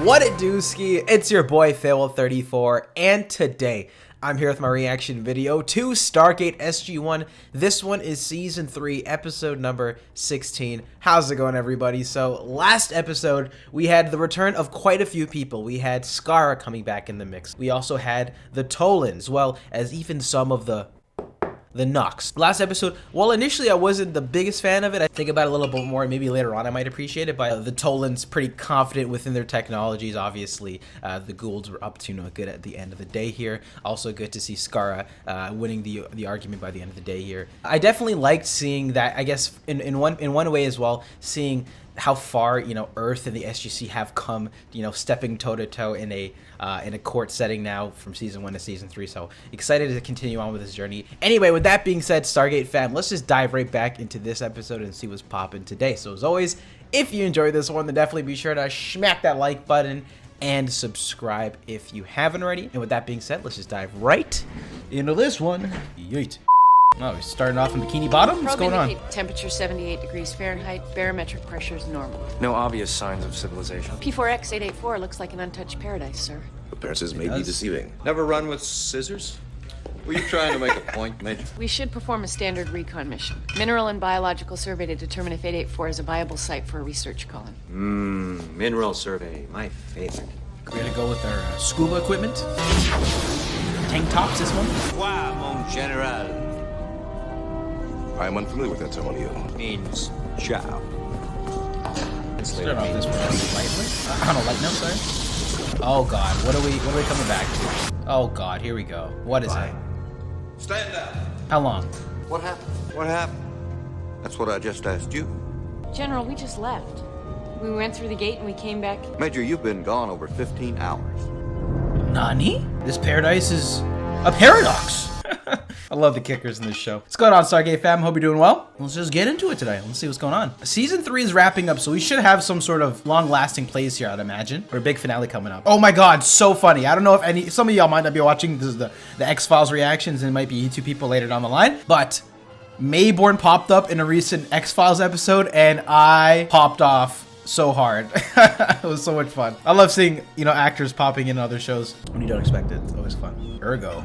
What it do, ski? It's your boy Fail34, and today I'm here with my reaction video to Stargate SG-1. This one is season 3, episode number 16. How's it going, everybody? So last episode we had the return of quite a few people. We had Skara coming back in the mix. We also had the Tolans, as well as even some of the Nux. Last episode, well, initially I wasn't the biggest fan of it. I think about it a little bit more, maybe later on I might appreciate it, but the Tolans pretty confident within their technologies, obviously. The Goulds were up to no good at the end of the day here. Also good to see Skara winning the argument by the end of the day here. I definitely liked seeing that, I guess, in one way as well, seeing how far, you know, Earth and the SGC have come, you know, stepping toe-to-toe in a court setting now from season 1 to season 3. So excited to continue on with this journey. Anyway, with that being said, Stargate fam, let's just dive right back into this episode and see what's popping today. So as always, if you enjoyed this one, then definitely be sure to smack that like button and subscribe if you haven't already. And with that being said, let's just dive right into this one. Yeet. Oh, we're starting off in Bikini Bottom? What's going on? Temperature 78 degrees Fahrenheit. Barometric pressure is normal. No obvious signs of civilization. P4X 884 looks like an untouched paradise, sir. Appearances may be deceiving. Never run with scissors? Were you trying to make a point, Major? We should perform a standard recon mission. Mineral and biological survey to determine if 884 is a viable site for a research colony. Mineral survey, my favorite. We're gonna go with our scuba equipment. Tank tops, this one. Wow, mon general. I am unfamiliar with that ceremonial. Means ciao. Start off this one on a light note, sorry. Oh god, what are we coming back to? Oh god, here we go. What is it? Stand down. How long? What happened? What happened? That's what I just asked you. General, we just left. We went through the gate and we came back. Major, you've been gone over 15 hours. Nani? This paradise is a paradox. I love the kickers in this show. What's going on, Stargate fam? Hope you're doing well. Let's just get into it today. Let's see what's going on. Season 3 is wrapping up, so we should have some sort of long-lasting plays here, I'd imagine. Or a big finale coming up. Oh my god, so funny. I don't know if some of y'all might not be watching this is the X-Files reactions, and it might be 2 people later down the line, but Mayborn popped up in a recent X-Files episode, and I popped off so hard. It was so much fun. I love seeing, you know, actors popping in other shows when you don't expect it. It's always fun. Urgo.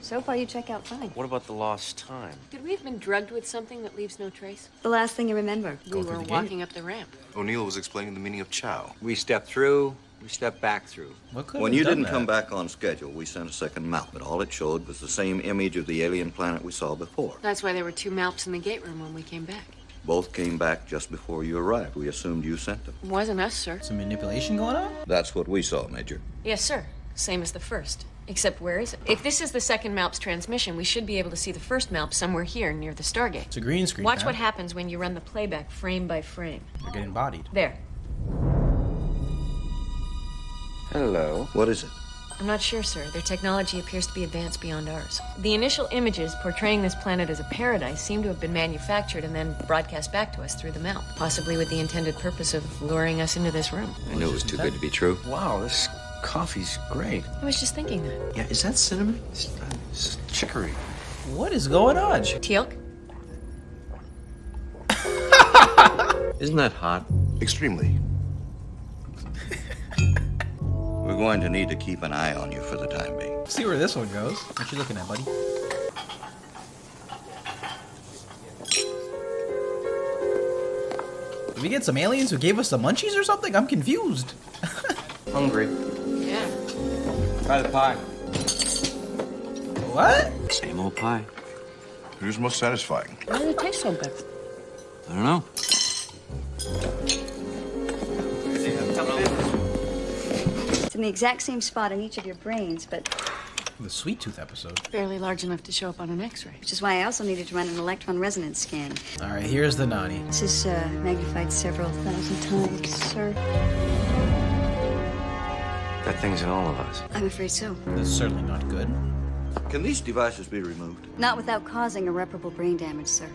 So far, you check out fine. What about the lost time? Could we have been drugged with something that leaves no trace? The last thing you remember. We were walking up the ramp. O'Neill was explaining the meaning of chow. We step through, we step back through. When you didn't come back on schedule, we sent a second map, but all it showed was the same image of the alien planet we saw before. That's why there were 2 maps in the gate room when we came back. Both came back just before you arrived. We assumed you sent them. It wasn't us, sir. Some manipulation going on? That's what we saw, Major. Yes, sir. Same as the first. Except where is it? If this is the second MALP's transmission, we should be able to see the first MALP somewhere here near the Stargate. It's a green screen. Watch what happens when you run the playback frame by frame. You're getting bodied. There. Hello. What is it? I'm not sure, sir. Their technology appears to be advanced beyond ours. The initial images portraying this planet as a paradise seem to have been manufactured and then broadcast back to us through the MALP, possibly with the intended purpose of luring us into this room. I knew it was too good to be true. Wow, this coffee's great. I was just thinking that. Yeah, is that cinnamon? It's chicory. What is going on? Teal'c? Isn't that hot? Extremely. We're going to need to keep an eye on you for the time being. See where this one goes. What you looking at, buddy? Did we get some aliens who gave us the munchies or something? I'm confused. Hungry. Yeah. Try the pie. What? Same old pie. Who's most satisfying? Why did it taste so good? I don't know. It's in the exact same spot in each of your brains, but The Sweet Tooth episode. Barely large enough to show up on an X-ray. which is why I also needed to run an electron resonance scan. All right, here's the Nani. This is magnified several thousand times, sir. That thing's in all of us. I'm afraid so. That's certainly not good. Can these devices be removed? Not without causing irreparable brain damage, sir.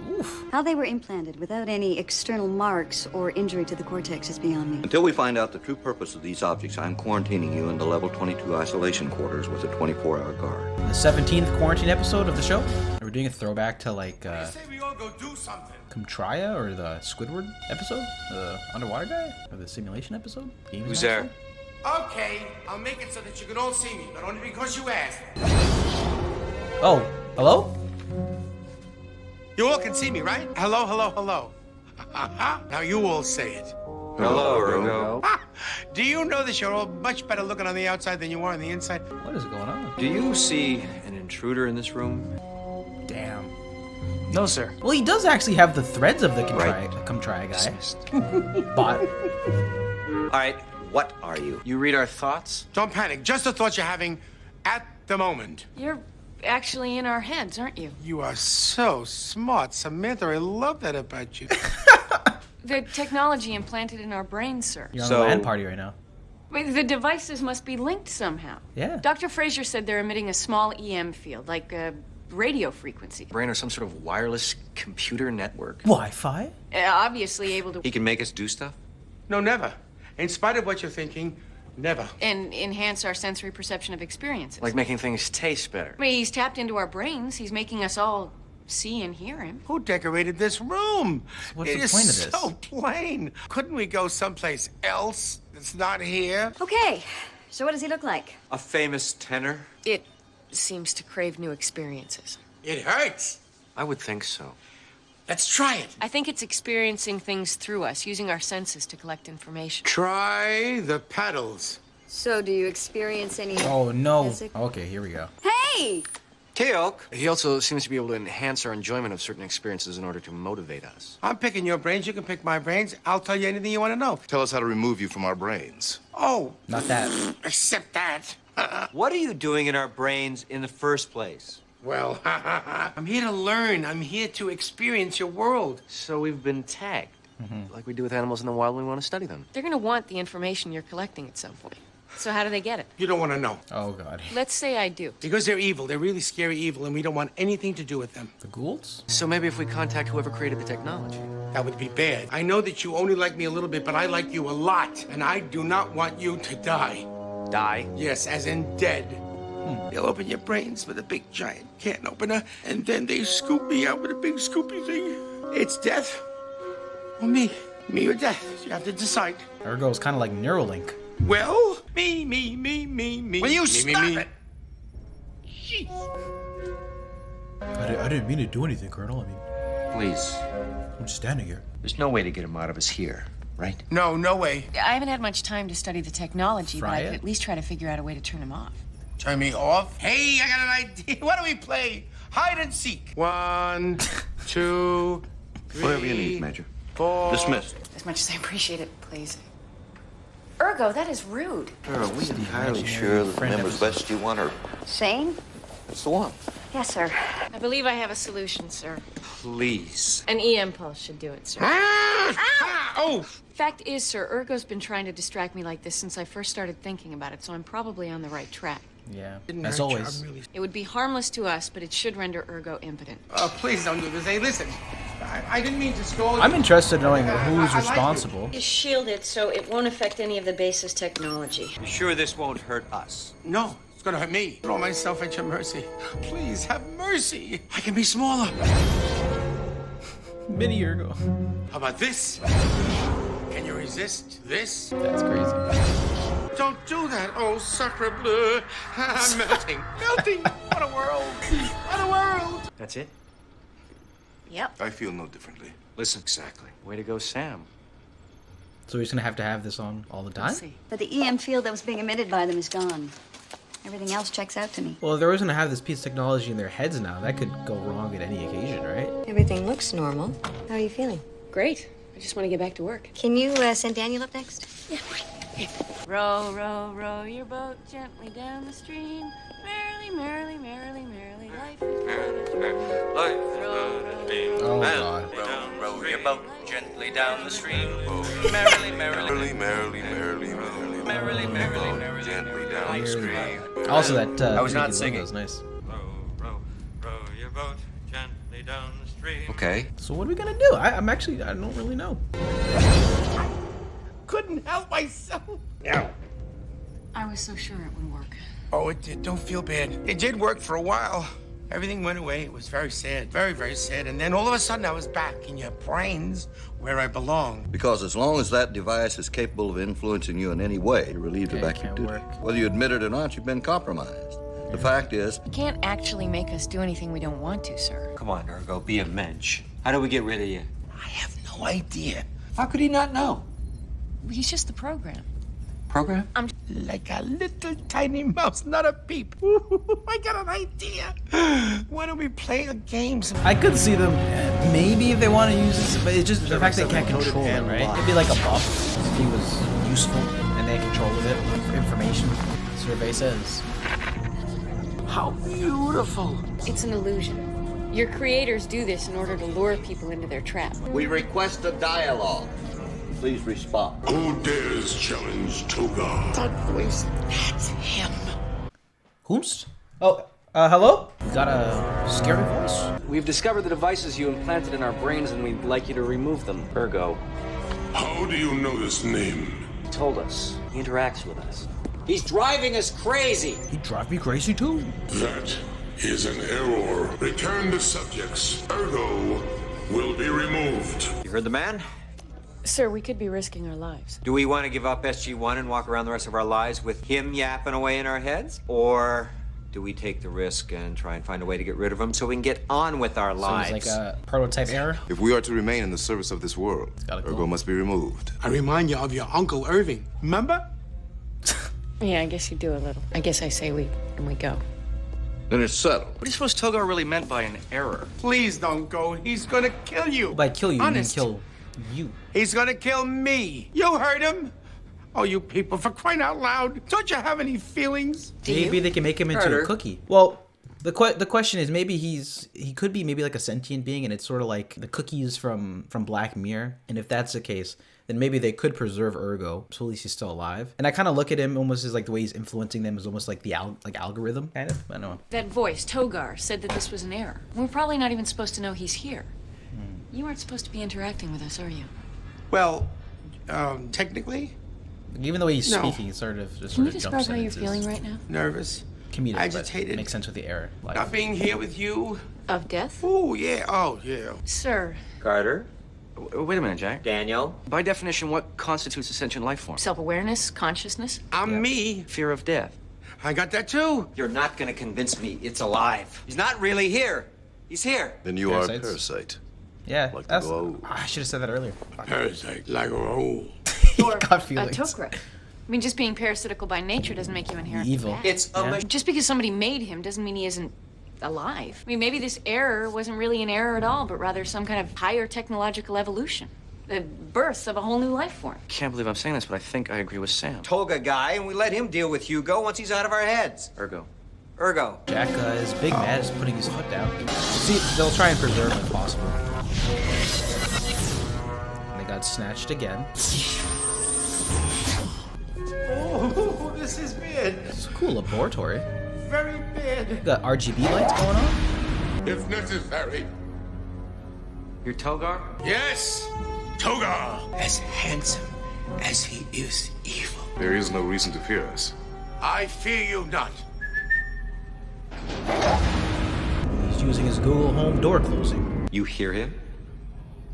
Oof. How they were implanted without any external marks or injury to the cortex is beyond me. Until we find out the true purpose of these objects, I'm quarantining you in the level 22 isolation quarters with a 24-hour guard. The 17th quarantine episode of the show. Are we doing a throwback to like we all go do something. Comtria or the Squidward episode? The underwater guy? Or the simulation episode? Games Who's master? there? Okay, I'll make it so that you can all see me, but only because you asked. Oh, hello? You all can see me, right? Hello, hello, hello. Now you all say it. Hello, Urgo. Do you know that you're all much better looking on the outside than you are on the inside? What is going on? Do you see an intruder in this room? Damn. No, sir. Well, he does actually have the threads of the Right. Comtry guy. Dismissed. Bot. All right, what are you? You read our thoughts? Don't panic. Just the thoughts you're having at the moment. You're actually in our heads, aren't you? You are so smart, Samantha. I love that about you. The technology implanted in our brains, sir. You're on So- a LAN party right now. Wait, the devices must be linked somehow. Yeah. Dr. Fraser said they're emitting a small EM field, like a radio frequency. Brain or some sort of wireless computer network? Wi-Fi? Obviously able to He can make us do stuff? No, never. In spite of what you're thinking, never. and enhance our sensory perception of experiences. Like making things taste better? I mean, he's tapped into our brains. He's making us all see and hear him. Who decorated this room? What's It the is point of this? so plain. Couldn't we go someplace else that's not here? Okay, so what does he look like? A famous tenor? It seems to crave new experiences. It hurts. I would think so. Let's try it. I think it's experiencing things through us, using our senses to collect information. Try the pedals. So do you experience any... Oh, no. Physic- Okay, here we go. Hey! Teok! He also seems to be able to enhance our enjoyment of certain experiences in order to motivate us. I'm picking your brains. You can pick my brains. I'll tell you anything you want to know. Tell us how to remove you from our brains. Oh, Not that. except that. What are you doing in our brains in the first place? Well, I'm here to learn. I'm here to experience your world. So we've been tagged. Like we do with animals in the wild when we want to study them. They're going to want the information you're collecting at some point. So how do they get it? You don't want to know. Oh, God. Let's say I do. Because they're evil. They're really scary evil, and we don't want anything to do with them. The Goulds? So maybe if we contact whoever created the technology. That would be bad. I know that you only like me a little bit, but I like you a lot. And I do not want you to die. Die? Yes, as in dead. They'll open your brains with a big giant can opener, and then they scoop me out with a big scoopy thing. It's death or me. Me or death. You have to decide. Urgo's kind of like Neuralink. Well, me. Will you me, stop me. it? Jeez. I didn't mean to do anything, Colonel. I mean, Please. I'm just standing here. There's no way to get him out of us here, right? No way. I haven't had much time to study the technology, but Fry I it? could at least try to figure out a way to turn him off. Turn me off? Hey, I got an idea. Why don't we play hide and seek? 1, 2, 3. Whatever you need, Major. 4. Dismissed. As much as I appreciate it, please. Urgo, that is rude. Are we entirely sure that the members of SG-1 are... Shane? That's the one. Yes, sir. I believe I have a solution, sir. Please. An EM pulse should do it, sir. Oh! Fact is, sir, Urgo's been trying to distract me like this since I first started thinking about it, so I'm probably on the right track. Yeah, Didn't as hurt you, always. I'm really... It would be harmless to us, but it should render Urgo impotent. Oh, please don't do this. Hey, listen. I didn't mean to scold you. I'm interested in knowing who's I like responsible. It's shielded, so it won't affect any of the base's technology. You sure this won't hurt us? No, it's gonna hurt me. Throw myself at your mercy. Please have mercy. I can be smaller. Mini Urgo. How about this? Can you resist this? That's crazy. Don't do that. Oh, sacre bleu. I'm melting. Melting. What a world. What a world. That's it? Yep. I feel no differently. Listen, exactly. Way to go, Sam. So he's gonna have to have this on all the time? Let's see. But the EM field that was being emitted by them is gone. Everything else checks out to me. Well, if they're always gonna have this piece of technology in their heads now, that could go wrong at any occasion, right? Everything looks normal. How are you feeling? Great. I just want to get back to work. Can you send Daniel up next? Row, row, row your boat gently down the stream. Merrily, merrily, merrily, merrily, life is Oh god. Row your boat gently down the stream. Merrily, merrily, Merrily, gently down the stream. Also, that I was not freaky singing. logo's nice. row your boat gently down the stream. Okay. So what are we gonna do? I don't really know. Couldn't help myself. No. I was so sure it would work. Oh, it did. Don't feel bad. It did work for a while. Everything went away. It was very sad. Very, very sad. And then all of a sudden I was back in your brains where I belong. Because as long as that device is capable of influencing you in any way, you're relieved of active duty. Whether you admit it or not, you've been compromised. The fact is... You can't actually make us do anything we don't want to, sir. Come on, Urgo, be a mensch. How do we get rid of you? I have no idea. How could he not know? He's just the program. Program? Like a little tiny mouse, not a peep. Ooh, I got an idea. Why don't we play a game? I could see them, maybe if they want to use this, but it's just the fact they can't control it, right? It'd be like a buff if he was useful and they had control of it for information. Survey says. How beautiful. It's an illusion. Your creators do this in order to lure people into their trap. We request a dialogue. Please respond. Who dares challenge Togar? That voice, that's him. Whomst? Oh, hello? You got a scary voice? We've discovered the devices you implanted in our brains and we'd like you to remove them. Urgo. How do you know this name? He told us. He interacts with us. He's driving us crazy. He drive me crazy too. That is an error. Return the subjects. Urgo will be removed. You heard the man? Sir, we could be risking our lives. Do we want to give up SG-1 and walk around the rest of our lives with him yapping away in our heads? Or do we take the risk and try and find a way to get rid of him so we can get on with our lives? So it's like a prototype error? If we are to remain in the service of this world, Urgo must be removed. I remind you of your Uncle Irving. Remember? Yeah, I guess you do a little. I guess I say we go. Then it's settled. What do you suppose Togar really meant by an error? Please don't go. He's gonna kill you. By kill you, Honest. you mean kill you. He's gonna kill me. You heard him. Oh, you people, for crying out loud. Don't you have any feelings? Maybe they can make him into a cookie. Well, the question is maybe he could be maybe like a sentient being, and it's sort of like the cookies from Black Mirror. And if that's the case, then maybe they could preserve Urgo, so at least he's still alive. And I kind of look at him almost as like the way he's influencing them is almost like the algorithm kind of. I don't know. That voice, Togar, said that this was an error. We're probably not even supposed to know he's here. You aren't supposed to be interacting with us, are you? Well, technically. Even the way he's No. speaking, it sort of just Can you jumps describe how in. you're It's feeling right now? Nervous. comedic, but agitated. makes sense with the error. Not being here with you. Of death? Oh, yeah. Oh, yeah. Sir. Carter? Wait a minute, Jack. Daniel? By definition, what constitutes a sentient life form? Self-awareness, consciousness. I'm me. Fear of death. I got that too. You're not gonna convince me it's alive. He's not really here. He's here. Then you are a Parasites? parasite. Yeah, Like the that's, glow. I should have said that earlier. Parasite, like a roll. Or got a feelings. tokra. I mean, just being parasitical by nature doesn't make you inherently Evil. bad. It's a machine. Just because somebody made him doesn't mean he isn't alive. I mean, maybe this error wasn't really an error at all, but rather some kind of higher technological evolution. The birth of a whole new life form. Can't believe I'm saying this, but I think I agree with Sam. Toga guy, and we let him deal with Hugo once he's out of our heads. Urgo. Urgo. Jack is big mad is putting his foot down. See, they'll try and preserve if possible. And they got snatched again. Oh, this is bad. It's a cool laboratory. Very bad. Got RGB lights going on. If necessary. You're Togar? Yes. Togar! As handsome as he is evil. There is no reason to fear us. I fear you not. He's using his Google Home door closing. You hear him?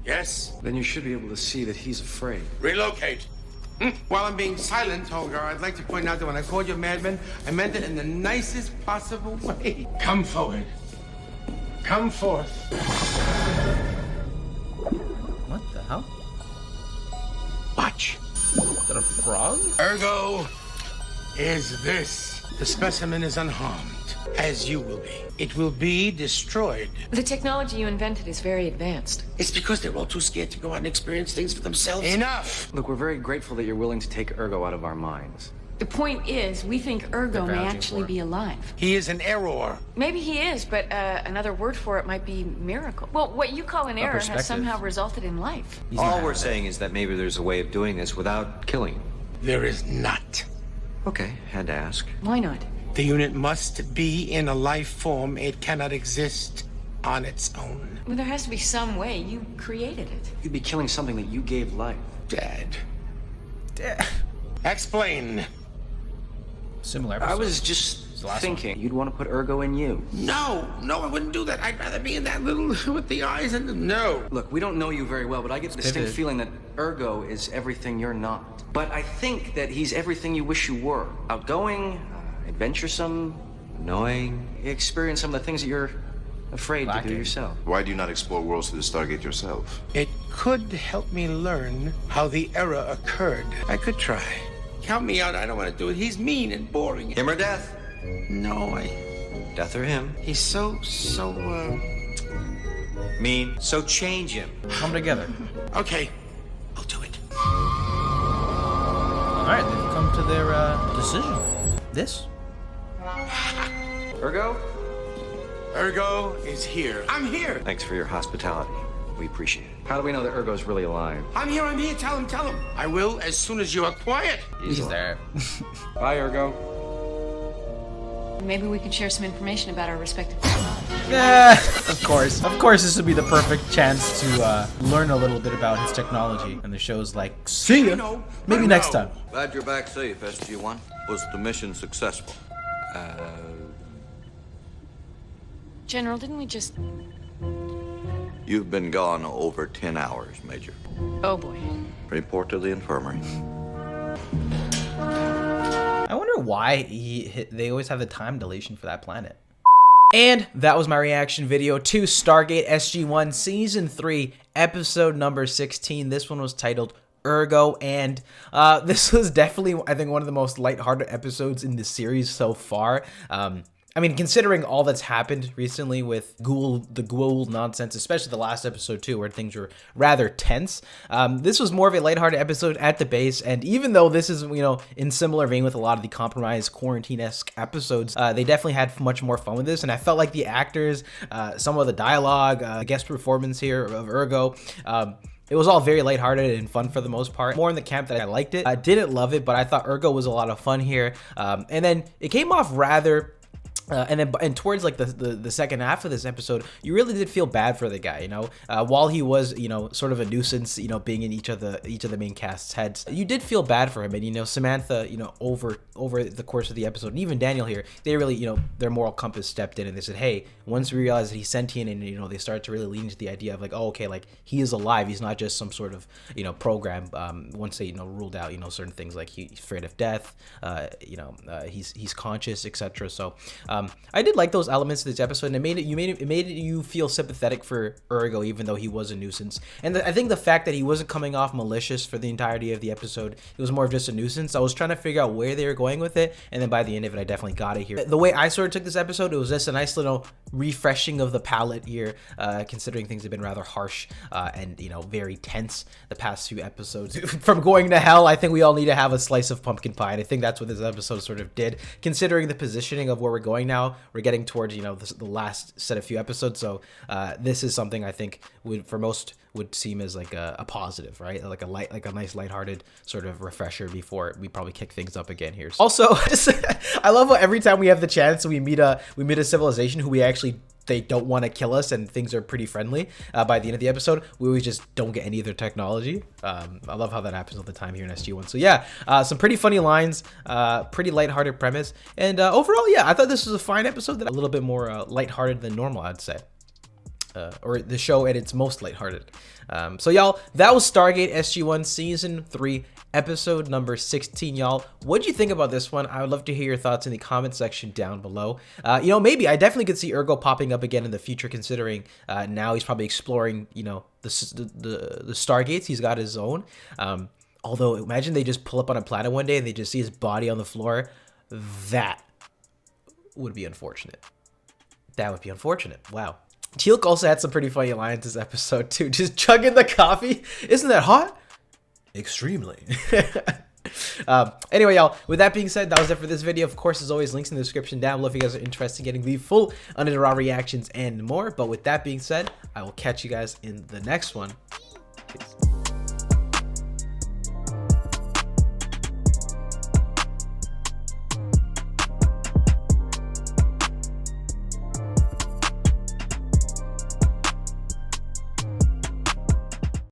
Yes. Then you should be able to see that he's afraid. Relocate. While I'm being silent, Holger, I'd like to point out that when I called you a madman, I meant it in the nicest possible way. Come forward. Come forth. What the hell? Watch. Is that a frog? Urgo is this. The specimen is unharmed, as you will be. It will be destroyed. The technology you invented is very advanced. It's because they're all too scared to go out and experience things for themselves. Enough! Look, we're very grateful that you're willing to take Urgo out of our minds. The point is, we think Urgo may vouching actually for it. be alive. He is an error. Maybe he is, but another word for it might be miracle. Well, what you call an error has perspective. somehow resulted in life. He's All not we're having saying is that maybe there's a way of doing this without killing him. There is not. Okay, had to ask. Why not? The unit must be in a life form. It cannot exist on its own. Well, there has to be some way. You created it. You'd be killing something that you gave life. Dad. it. Explain. Similar I episode. was just thinking you'd want to put Urgo in you. No, I wouldn't do that. I'd rather be in that little with the eyes and the no. Look, we don't know you very well, but I get the distinct feeling that Urgo is everything you're not. But I think that he's everything you wish you were. Outgoing, adventuresome, annoying. You experience some of the things that you're afraid to do yourself. Why do you not explore worlds through the Stargate yourself? It could help me learn how the error occurred. I could try. Count me out. I don't want to do it. He's mean and boring. Him or death? No, Death or him? He's so mean. So change him. Come together. Okay, I'll do it. Alright, they've come to their decision. This? Urgo? Urgo is here. I'm here. Thanks for your hospitality. We appreciate it. How do we know that Urgo's really alive? I'm here. Tell him. I will as soon as you are quiet. He's there. Bye, Urgo. Maybe we could share some information about our respective. Yeah, of course. Of course, this would be the perfect chance to learn a little bit about his technology. And the show's like, see ya. Maybe next time. Glad you're back safe, SG-1. Was the mission successful? General, didn't we just... You've been gone over 10 hours, Major. Oh boy. Report to the infirmary. I wonder why they always have the time dilation for that planet. And that was my reaction video to Stargate SG-1 Season 3, Episode number 16. This one was titled Urgo, and this was definitely, I think, one of the most lighthearted episodes in the series so far. I mean, considering all that's happened recently with the ghoul nonsense, especially the last episode too, where things were rather tense, this was more of a lighthearted episode at the base. And even though this is, you know, in similar vein with a lot of the compromised quarantine-esque episodes, they definitely had much more fun with this. And I felt like the actors, some of the dialogue, guest performance here of Urgo, it was all very lighthearted and fun for the most part. More in the camp that I liked it. I didn't love it, but I thought Urgo was a lot of fun here. And then it came off rather... and towards like the second half of this episode, you really did feel bad for the guy, you know, while he was, you know, sort of a nuisance, you know, being in each of the main cast's heads. You did feel bad for him, and you know, Samantha, you know, over the course of the episode, and even Daniel here, they really, you know, their moral compass stepped in and they said, hey, once we realize that he's sentient, and you know, they started to really lean into the idea of like, oh, okay, like he is alive, he's not just some sort of, you know, program. Once they, you know, ruled out, you know, certain things like he's afraid of death, you know, he's conscious, etc. So I did like those elements of this episode, and it made you feel sympathetic for Urgo, even though he was a nuisance. And I think the fact that he wasn't coming off malicious for the entirety of the episode, it was more of just a nuisance. I was trying to figure out where they were going with it, and then by the end of it, I definitely got it here. The way I sort of took this episode, it was just a nice little refreshing of the palette here, considering things have been rather harsh and, you know, very tense the past few episodes. From going to hell, I think we all need to have a slice of pumpkin pie, and I think that's what this episode sort of did, considering the positioning of where we're going now. We're getting towards, you know, the last set of few episodes, so this is something I think for most would seem as like a positive, right? Like a nice lighthearted sort of refresher before we probably kick things up again here. Also, I love how every time we have the chance, we meet a civilization who they don't want to kill us, and things are pretty friendly. By the end of the episode, we always just don't get any of their technology. I love how that happens all the time here in SG-1. So yeah, some pretty funny lines, pretty lighthearted premise, and overall, yeah, I thought this was a fine episode. That a little bit more lighthearted than normal, I'd say. Or the show at its most lighthearted. So y'all, that was Stargate SG-1 Season 3, Episode number 16, y'all. What'd you think about this one? I would love to hear your thoughts in the comment section down below. You know, maybe I definitely could see Urgo popping up again in the future, considering now he's probably exploring, you know, the Stargates. He's got his own. Although, imagine they just pull up on a planet one day and they just see his body on the floor. That would be unfortunate. That would be unfortunate. Wow. Teal'c also had some pretty funny lines this episode too. Just chugging the coffee. Isn't that hot? Extremely. Anyway, y'all, with that being said, that was it for this video. Of course, as always, links in the description down below if you guys are interested in getting the full Under the Raw reactions and more. But with that being said, I will catch you guys in the next one. Peace.